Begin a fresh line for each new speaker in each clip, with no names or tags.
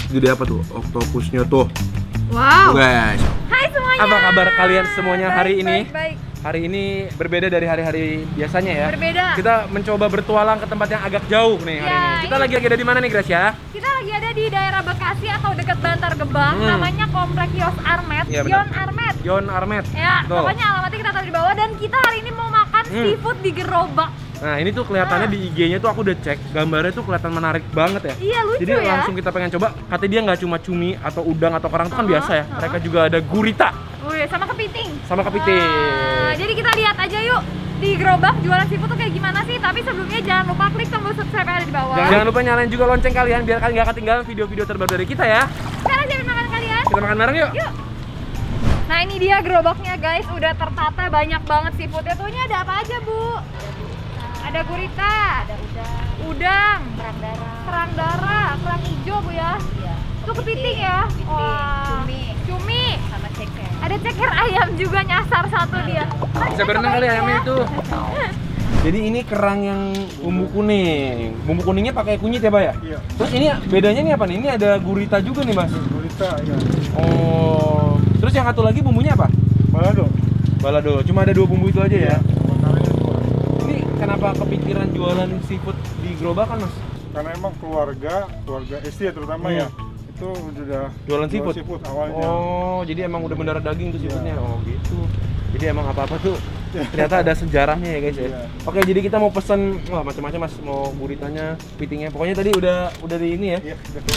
segede apa tuh oktopusnya tuh.
Wow.
Tuh, guys.
Hai semuanya.
Apa kabar kalian semuanya hari ini?
Baik.
Hari ini berbeda dari hari-hari biasanya ya.
Berbeda.
Kita mencoba bertualang ke tempat yang agak jauh nih hari
Ya,
ini. Kita lagi ada di mana nih, Gracia?
Kita lagi ada di daerah Bekasi atau dekat Bantar Gebang, namanya Komplek Yos Armet.
Iya, benar.
Yon Armet.
Yon Armet.
Ya,
Tuh.
pokoknya alamatnya kita taruh di bawah dan kita hari ini mau makan seafood di gerobak.
Nah ini tuh kelihatannya di IG-nya tuh aku udah cek, gambarnya tuh kelihatan menarik banget ya.
Iya, lucu
Jadi
ya.
langsung kita pengen coba. Katanya dia nggak cuma cumi atau udang atau kerang tuh kan biasa ya. Mereka juga ada gurita
Wih, sama kepiting.
sama kepiting.
Jadi kita lihat aja yuk di gerobak jualan seafood tuh kayak gimana sih. Tapi sebelumnya jangan lupa klik tombol subscribe yang ada di bawah.
Dan jangan lupa nyalain juga lonceng kalian biar kalian nggak ketinggalan video-video terbaru dari kita ya.
Sekarang siapin makan kalian.
Kita makan bareng yuk.
Yuk. Nah ini dia gerobaknya guys, udah tertata banyak banget seafoodnya. Tuh ini ada apa aja bu? Ada gurita, ada udang, kerang darah, kerang hijau bu ya.
Iya.
Itu kepiting ya. Wah. Cumi,
Sama ceker.
ada ceker ayam juga nyasar satu dia.
Bisa berenang kali ayamnya itu. Jadi ini kerang yang bumbu kuning. Bumbu kuningnya pakai kunyit ya, Pak ya?
Iya.
Terus ini bedanya nih apa nih? Ini ada gurita juga nih, Mas.
Gurita ya.
Oh. Terus yang satu lagi bumbunya apa?
Balado.
Balado. Cuma ada 2 bumbu itu aja ya.
Makanannya dua.
Ini kenapa kepikiran jualan seafood di gerobakan, Mas?
Karena emang keluarga istri terutama ya. Itu udah
Jualan seafood?
awalnya.
Oh, jadi emang udah beneran daging tuh seafoodnya. Oh, gitu. Jadi emang apa-apa tuh ternyata ada sejarahnya ya, guys ya.
Iya.
Oke, jadi kita mau pesen wah macam-macam, Mas. Mau guritanya, kepitingnya. Pokoknya tadi udah di ini ya.
Iya, betul.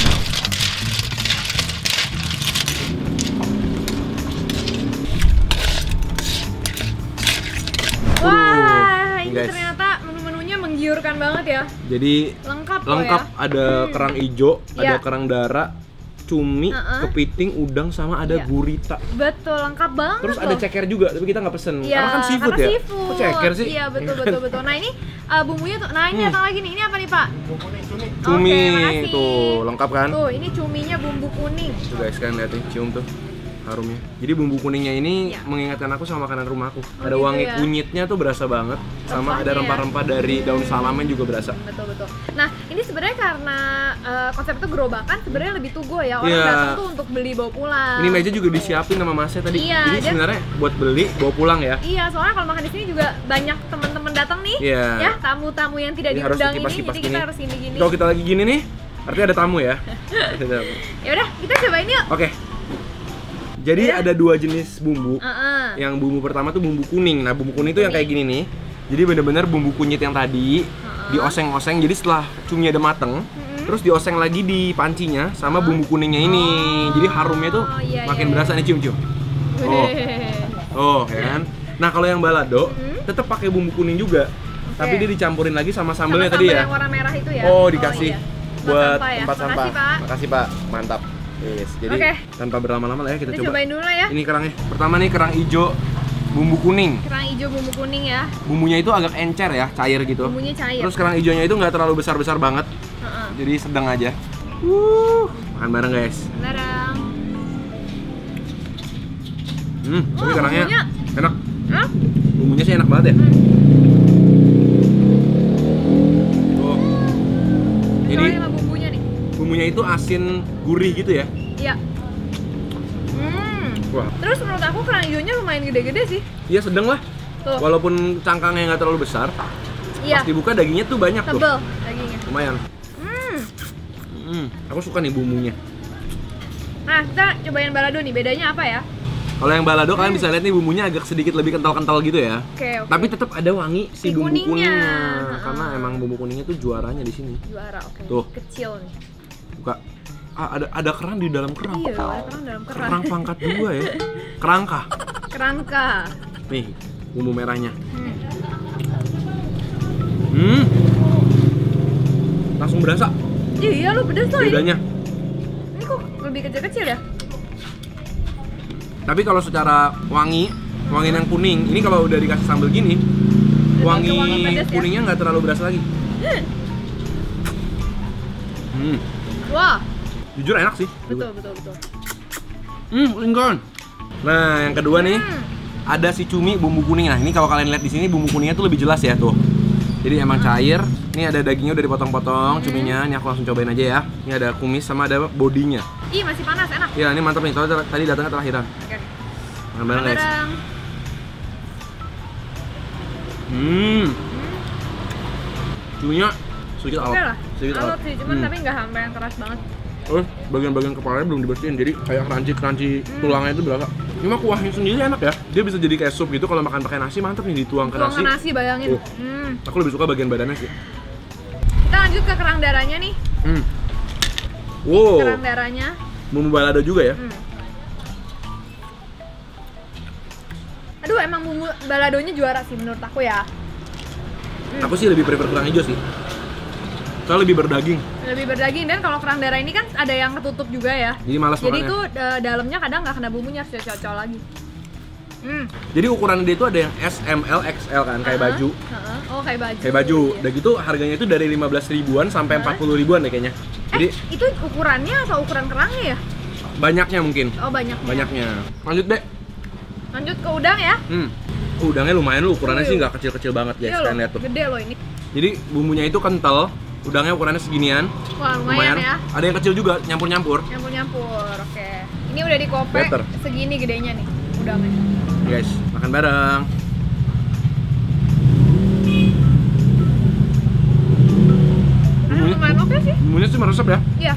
Wah, ini
guys.
ternyata menu-menunya menggiurkan banget ya.
Jadi
Lengkap kok
lengkap,
ya.
ada kerang hijau, ada
Iya.
kerang darah, cumi, kepiting, udang sama ada
Iya.
gurita.
Betul, lengkap banget.
Terus ada
loh.
ceker juga, tapi kita nggak pesen.
Iya,
Karena kan seafood
karena
ya.
seafood.
Kok ceker sih?
Iya, betul. Nah, ini bumbunya tuh. Nah, ini datang lagi nih. Ini apa nih, Pak?
Cumi
Oke, makasih.
tuh, lengkap kan?
Tuh, ini cuminya bumbu kuning.
Tuh guys, kalian lihat nih, cium tuh harumnya. Jadi bumbu kuningnya ini
Iya.
mengingatkan aku sama makanan rumahku. Ada
gitu
wangi
ya.
kunyitnya tuh berasa banget, sama ada
Rempahnya ya.
rempah-rempah dari daun salamen juga berasa.
Betul. Nah, ini sebenarnya karena konsep itu gerobakan sebenarnya lebih tugo ya. Orang
Iya.
datang tuh untuk beli bawa pulang.
Ini meja juga disiapin sama masnya tadi.
Iya,
Jadi
dan-
sebenarnya buat beli bawa pulang ya.
Iya, soalnya kalau makan di sini juga banyak teman-teman datang nih.
Iya.
Ya, tamu-tamu yang tidak
Jadi harus
diundang ini.
dikipas-kipas
Jadi kita
gini.
harus gini-gini.
Kalau kita lagi gini nih, artinya ada tamu ya.
Ya udah, kita cobain yuk.
Oke. Jadi ada 2 jenis bumbu. Yang bumbu pertama tuh bumbu kuning. Nah, bumbu kuning tuh yang kayak gini nih. Jadi bener-bener bumbu kunyit yang tadi dioseng-oseng. Jadi setelah cuminya udah mateng, terus dioseng lagi di pancinya sama bumbu kuningnya ini. Jadi harumnya tuh
iya,
makin
iya,
berasa nih, cium-cium. Oh, ya kan? Nah, kalau yang balado tetap pakai bumbu kuning juga. Tapi dia dicampurin lagi sama sambelnya
Sama
tadi
sambal
ya.
yang warna merah itu ya.
Oh, dikasih
iya.
buat
sampah ya.
tempat sampah.
Makasih, Pak.
Makasih, Pak. Mantap. Yes. Jadi
Oke.
tanpa berlama-lama lah ya kita
Kita
coba.
cobain dulu lah ya.
Ini kerangnya. Pertama nih kerang hijau bumbu kuning.
Kerang hijau bumbu kuning ya.
Bumbunya itu agak encer ya, cair gitu.
Bumbunya cair.
Terus kerang hijaunya itu nggak terlalu besar-besar banget. Jadi sedang aja. Makan bareng guys.
Barang.
Tapi kerangnya
bumbunya.
enak.
Hah?
Bumbunya sih enak banget ya. Oh. Jadi
Ini sama bumbunya nih.
bumbunya itu asin gurih gitu ya.
Iya.
Wah,
Terus menurut aku kerang hijaunya lumayan gede-gede sih.
iya sedang lah.
Tuh.
Walaupun cangkangnya nggak terlalu besar,
Iya.
pas dibuka dagingnya tuh banyak tuh.
Tebel dagingnya.
Lumayan. Aku suka nih bumbunya.
Nah, kita cobain balado nih. Bedanya apa ya?
Kalau yang balado kalian bisa lihat nih bumbunya agak sedikit lebih kental-kental gitu ya.
Oke.
Tapi tetap ada wangi si
Si
bumbu
kuningnya.
kuningnya. Karena emang bumbu kuningnya tuh juaranya di sini.
Juara, oke.
Tuh.
Kecil nih.
Buka. Ada kerang di dalam kerang.
Iya, ada kerang dalam kerang.
Kerang pangkat 2 ya. Kerangka.
Kerangka.
Nih, bumbu merahnya. Langsung berasa
Iya, lu pedes tuh ini.
bedanya.
Ini kok lebih kecil-kecil ya?
Tapi kalau secara wangi yang kuning, ini kalau udah dikasih sambal gini, wangi
pedas ya?
kuningnya nggak terlalu berasa lagi.
Wah,
Jujur enak sih.
betul.
Lincoln. Nah, yang kedua nih, ada si cumi bumbu kuning. Nah, ini kalau kalian lihat di sini bumbu kuningnya tuh lebih jelas ya tuh. Jadi emang cair. Ini ada dagingnya udah dipotong-potong, cuminya. Ini aku langsung cobain aja ya. Ini ada kumis sama ada bodinya.
Ih, masih panas, enak.
Ya, ini mantap nih. Tadi datangnya terakhiran.
Oke.
Makan bareng guys. Cuminya sedikit
Oke
alot.
lah.
Sedikit
Alot sih, cuman tapi nggak sampai yang keras banget.
Terus bagian-bagian kepalanya belum dibersihin, jadi kayak crunchy tulangnya itu berasa. Ini mah kuahnya sendiri enak ya. Dia bisa jadi kayak sup gitu kalau makan pakai nasi, mantap nih dituang ke nasi.
Tuang ke nasi, bayangin.
Aku lebih suka bagian badannya sih.
Kita lanjut ke kerang darahnya nih.
Wow.
Kerang darahnya.
Bumbu balado juga ya.
Aduh, emang bumbu baladonya juara sih menurut aku ya.
Aku sih lebih prefer kerang hijau sih. Soalnya lebih berdaging.
Lebih berdaging, dan kalau kerang darah ini kan ada yang ketutup juga ya.
Jadi malas
Jadi
makannya.
tuh dalamnya kadang nggak kena bumbunya, harus cocok lagi.
Jadi ukuran dia itu ada yang S, M, L, XL kan, kayak baju.
Oh, kayak baju.
Kayak baju.
Iya.
Dan gitu harganya itu dari 15 ribuan sampai 40 ribuan deh kayaknya. Jadi
Itu ukurannya atau ukuran kerangnya ya?
banyaknya mungkin.
Oh, banyaknya.
Banyaknya. Lanjut deh.
Lanjut ke udang ya.
Udangnya lumayan loh, ukurannya sih nggak kecil-kecil banget guys,
Iya loh,
kalian lihat tuh.
gede loh ini.
Jadi bumbunya itu kental, udangnya ukurannya seginian.
Wah, lumayan ya.
Ada yang kecil juga, nyampur-nyampur.
Nyampur-nyampur, oke. Ini udah dikope
Better.
segini gedenya nih udangnya.
Guys, makan bareng.
Lumayan oke sih.
Bumbunya sih meresap ya.
Iya.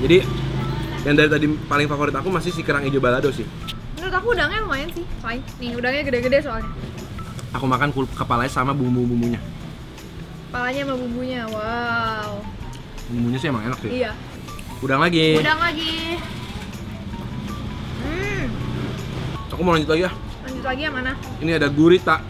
Jadi yang dari tadi paling favorit aku masih si kerang hijau balado sih.
Menurut aku udangnya lumayan sih, fine. Nih, udangnya gede-gede soalnya.
Aku makan kepalanya sama bumbu-bumbunya.
Kepalanya sama bumbunya, wow.
Bumbunya sih emang enak sih.
Iya.
Udang lagi.
Udang lagi.
Aku mau lanjut lagi ya.
Lanjut lagi yang mana?
Ini ada gurita.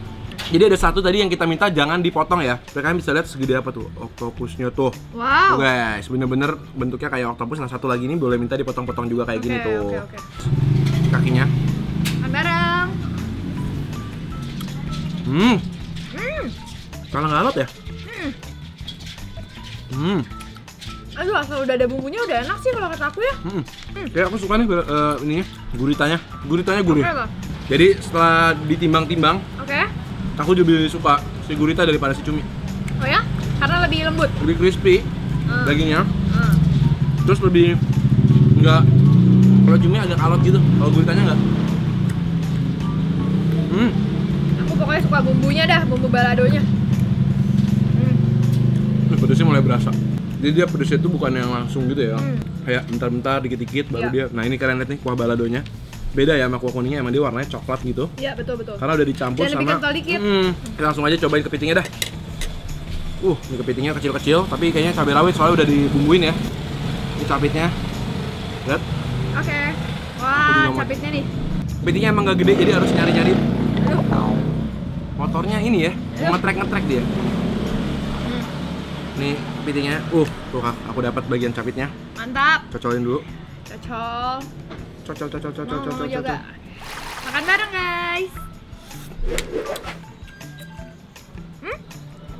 Jadi ada satu tadi yang kita minta jangan dipotong ya. Kalian bisa lihat segede apa tuh oktopusnya tuh.
Wow.
Tuh guys, bener-bener bentuknya kayak oktopus. Nah satu lagi ini boleh minta dipotong-potong juga kayak gini tuh.
Oke.
Kakinya.
Makan bareng.
Kalah nggak alot ya?
Aduh, asal udah ada bumbunya udah enak sih kalau kata aku ya.
Kayak aku suka nih ininya, guritanya. Guritanya gurih.
Oke, Kak.
Jadi setelah ditimbang-timbang,
Oke.
aku juga lebih suka si gurita daripada si cumi.
Oh ya? Karena lebih lembut.
Lebih crispy dagingnya.
Hmm.
Terus lebih enggak, kalau cumi agak alot gitu, kalau guritanya enggak.
Aku pokoknya suka bumbunya dah, bumbu baladonya.
Pedesnya mulai berasa. Jadi dia pedesnya itu bukan yang langsung gitu ya. Kayak bentar-bentar, dikit-dikit baru dia. Nah, ini kalian lihat nih kuah baladonya. Beda ya sama kuah kuningnya, emang dia warnanya coklat gitu.
Iya, betul.
Karena udah dicampur
Dan lebih
sama
kental dikit.
Kita langsung aja cobain kepitingnya dah. Ini kepitingnya kecil-kecil, tapi kayaknya cabai rawit soalnya udah dibumbuin ya. Ini capitnya. Lihat.
Oke. Wah, capitnya nih.
Kepitingnya emang gak gede, jadi harus nyari-nyari. Motornya ini ya, ngetrek dia. Nih kepitingnya, tuh Kak, aku dapat bagian capitnya.
Mantap.
Cocolin dulu.
Cocol.
Cocol.
Juga. Makan bareng, guys.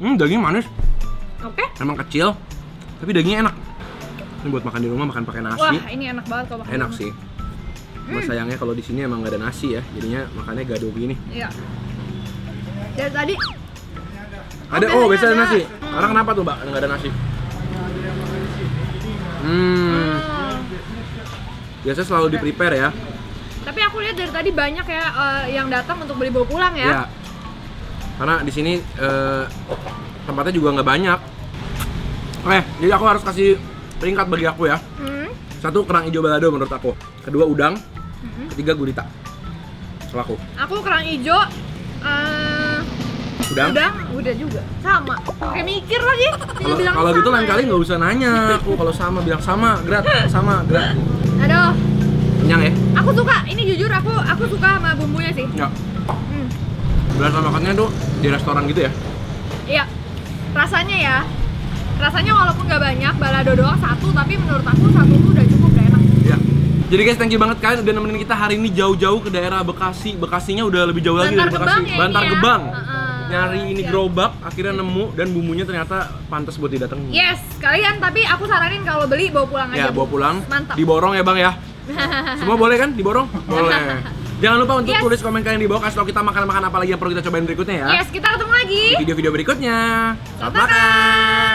Dagingnya manis.
Oke.
Emang kecil, tapi dagingnya enak. Ini buat makan di rumah, makan pakai nasi.
Wah, ini enak banget kalau makan.
Enak
di
sih. Cuma sayangnya kalau di sini emang gak ada nasi ya, jadinya makannya gado begini.
Iya. Dari tadi
Ada, biasa ada nasi. Sekarang kenapa tuh, Mbak, nggak ada nasi? Biasa selalu di prepare ya.
Tapi aku lihat dari tadi banyak ya yang datang untuk beli bawa pulang ya.
Iya. Karena di sini tempatnya juga nggak banyak. Oke, jadi aku harus kasih peringkat bagi aku ya. Satu, kerang hijau balado menurut aku. Kedua, udang. Ketiga, gurita. Kalau aku.
Aku kerang hijau.
Udang
udah juga sama. Kayak mikir lagi.
Kalau gitu lain kali nggak usah nanya aku kalau sama, bilang sama gerak.
Aduh,
Kenyang ya?
aku suka. Ini jujur aku suka sama bumbunya sih.
Ya. Berasa makannya tuh di restoran gitu ya?
Iya. Rasanya walaupun nggak banyak, balado doang satu, tapi menurut aku satu tuh udah cukup, udah enak.
Iya. Jadi guys, thank you banget kalian udah nemenin kita hari ini jauh-jauh ke daerah Bekasi. Bekasinya udah lebih jauh lagi dari Bekasi. Bantar Gebang. Nyari ini gerobak, akhirnya nemu dan bumbunya ternyata pantas buat didatengin.
Yes, kalian, tapi aku saranin kalau beli bawa pulang aja.
Ya, bawa pulang.
Mantap.
Diborong ya, Bang ya. Semua boleh kan diborong? Boleh. Jangan lupa untuk tulis komen kalian di bawah, kasih tau kita makan apa lagi yang perlu kita cobain berikutnya ya.
Yes, kita ketemu lagi
di video-video berikutnya. Selamat makan.